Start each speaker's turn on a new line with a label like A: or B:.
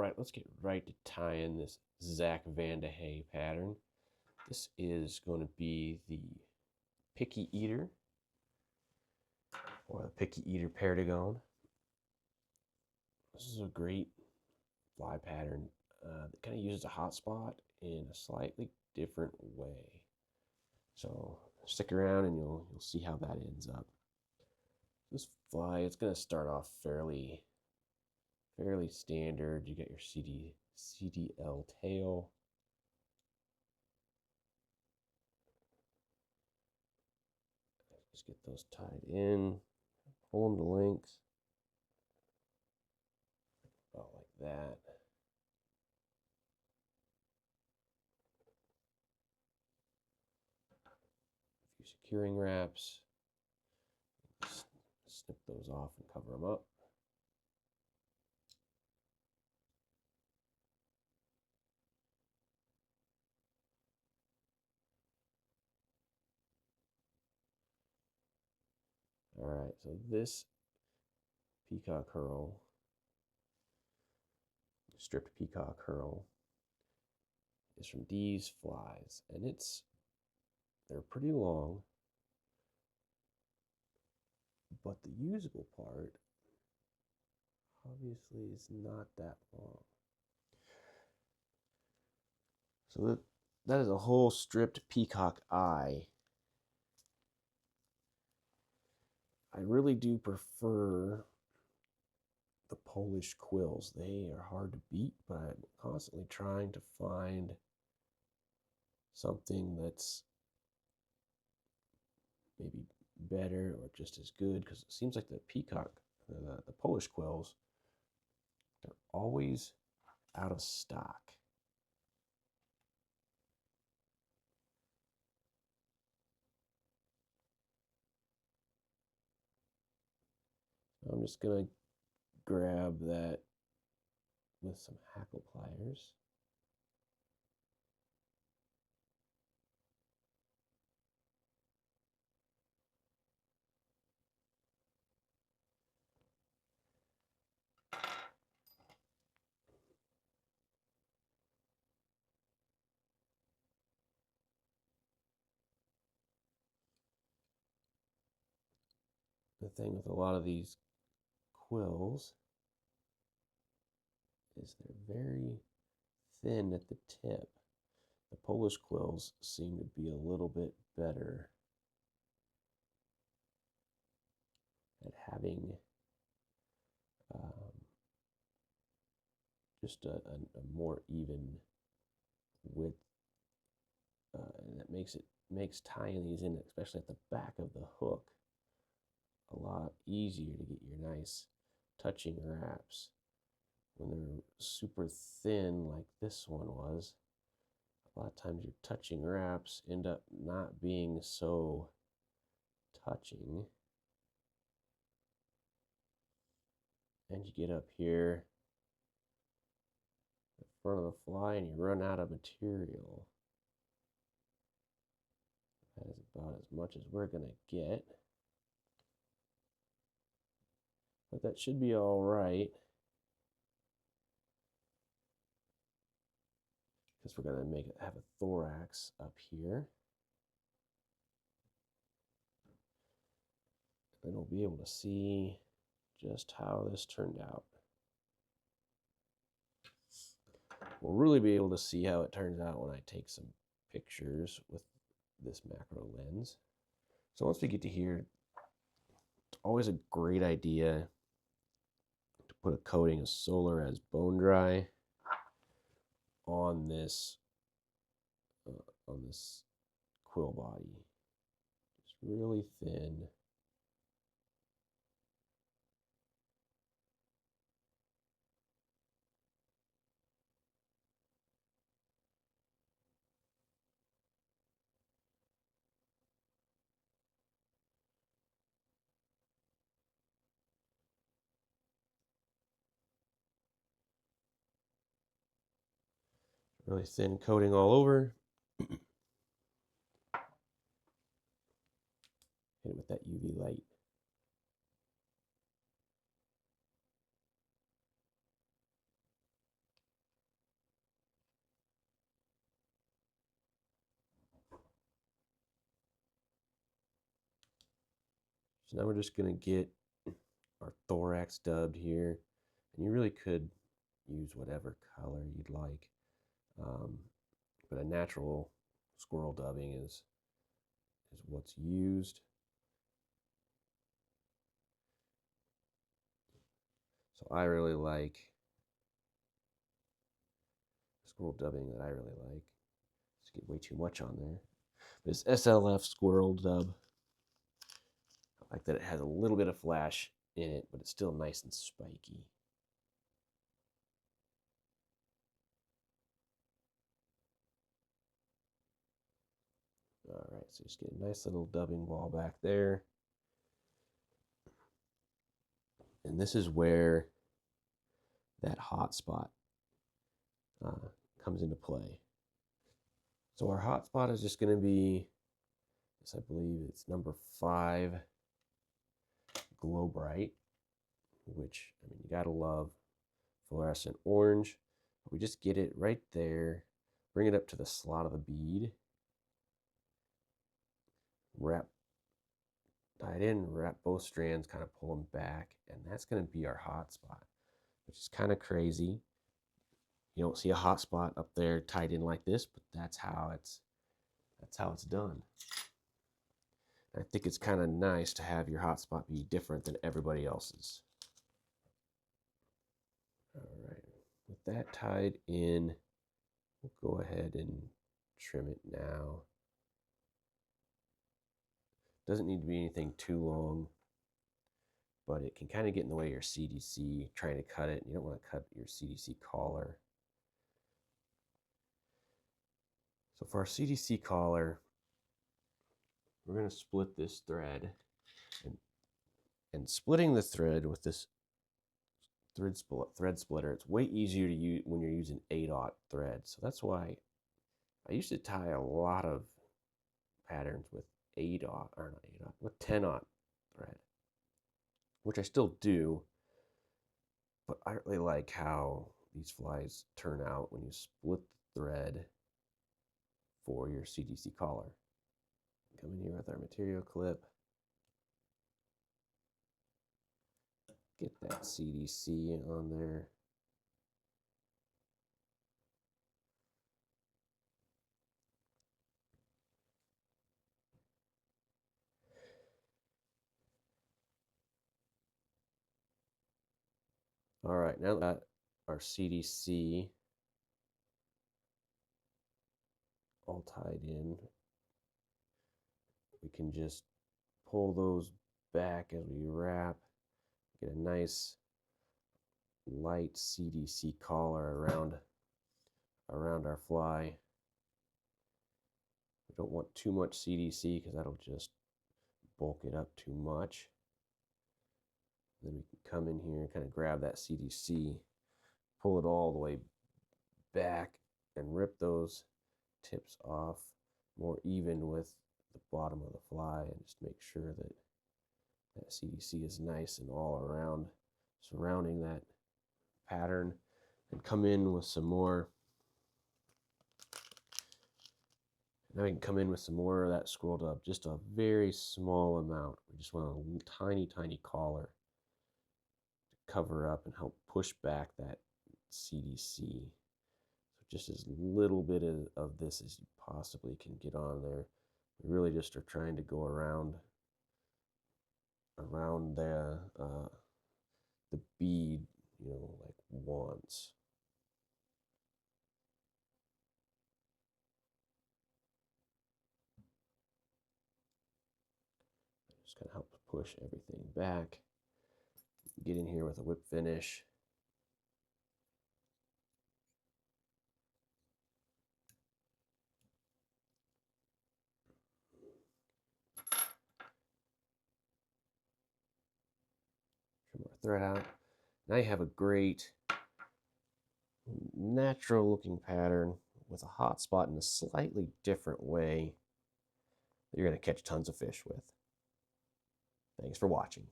A: right, let's get right to tying this Zach Van de Hey pattern. This is going to be the Picky Eater, or the Picky Eater Perdigon. This is a great fly pattern that kind of uses a hotspot in a slightly different way. So stick around and you'll see how that ends up. This fly, it's going to start off fairly standard. You get your CDL tail. Just get those tied in, pull them to length, about like that. A few securing wraps, snip those off and cover them up. All right, so this peacock herl, stripped peacock herl, is from Dee's Flies, and they're pretty long, but the usable part obviously is not that long. So that is a whole stripped peacock eye. I really do prefer the Polish quills. They are hard to beat, but I'm constantly trying to find something that's maybe better or just as good, because it seems like the peacock, the Polish quills, they're always out of stock. I'm just gonna grab that with some hackle pliers. The thing with a lot of these quills is they're very thin at the tip. The Polish quills seem to be a little bit better at having just a more even width, and that makes tying these in, especially at the back of the hook, a lot easier to get your nice touching wraps. When they're super thin like this one was, a lot of times your touching wraps end up not being so touching. And you get up here in front of the fly and you run out of material. That is about as much as we're gonna get. But that should be all right, because we're gonna have a thorax up here. And we'll be able to see just how this turned out. We'll really be able to see how it turns out when I take some pictures with this macro lens. So once we get to here, it's always a great idea to put a coating of Solar as bone dry on this quill body. Just really thin. Really thin coating all over. Hit it with that UV light. So now we're just going to get our thorax dubbed here. And you really could use whatever color you'd like. But a natural squirrel dubbing is what's used. So I really like squirrel dubbing that I really like. Just get way too much on there. This SLF squirrel dub. I like that it has a little bit of flash in it, but it's still nice and spiky. All right, so just get a nice little dubbing ball back there. And this is where that hot spot comes into play. So our hot spot is just going to be, I believe it's number 5, Glow Bright, which, I mean, you gotta love fluorescent orange. We just get it right there, bring it up to the slot of the bead, tie it in, wrap both strands, kind of pull them back, and that's going to be our hot spot, which is kind of crazy. You don't see a hot spot up there tied in like this, but that's how it's done. I think it's kind of nice to have your hot spot be different than everybody else's. All right, with that tied in, we'll go ahead and trim it now. Doesn't need to be anything too long, but it can kind of get in the way of your CDC trying to cut it. You don't want to cut your CDC collar. So for our CDC collar, we're going to split this thread. And splitting the thread with this thread splitter, it's way easier to use when you're using 8/0 thread. So that's why I used to tie a lot of patterns with 8/0, or not 8/0, with 10/0 thread, which I still do, but I really like how these flies turn out when you split the thread for your CDC collar. Come in here with our material clip, get that CDC on there. All right, now that our CDC all tied in, we can just pull those back as we wrap, get a nice light CDC collar around our fly. We don't want too much CDC because that'll just bulk it up too much. Then we can come in here and kind of grab that CDC, pull it all the way back, and rip those tips off more even with the bottom of the fly, and just make sure that that CDC is nice and all around surrounding that pattern. And come in with some more. Now we can come in with some more of that scrolled up, just a very small amount. We just want a tiny, tiny collar to cover up and help push back that CDC. So just as little bit of this as you possibly can get on there. We really just are trying to go around the bead, you know, like once. Just kind of help push everything back. Get in here with a whip finish. Trim our thread out. Now you have a great natural looking pattern with a hot spot in a slightly different way that you're going to catch tons of fish with. Thanks for watching.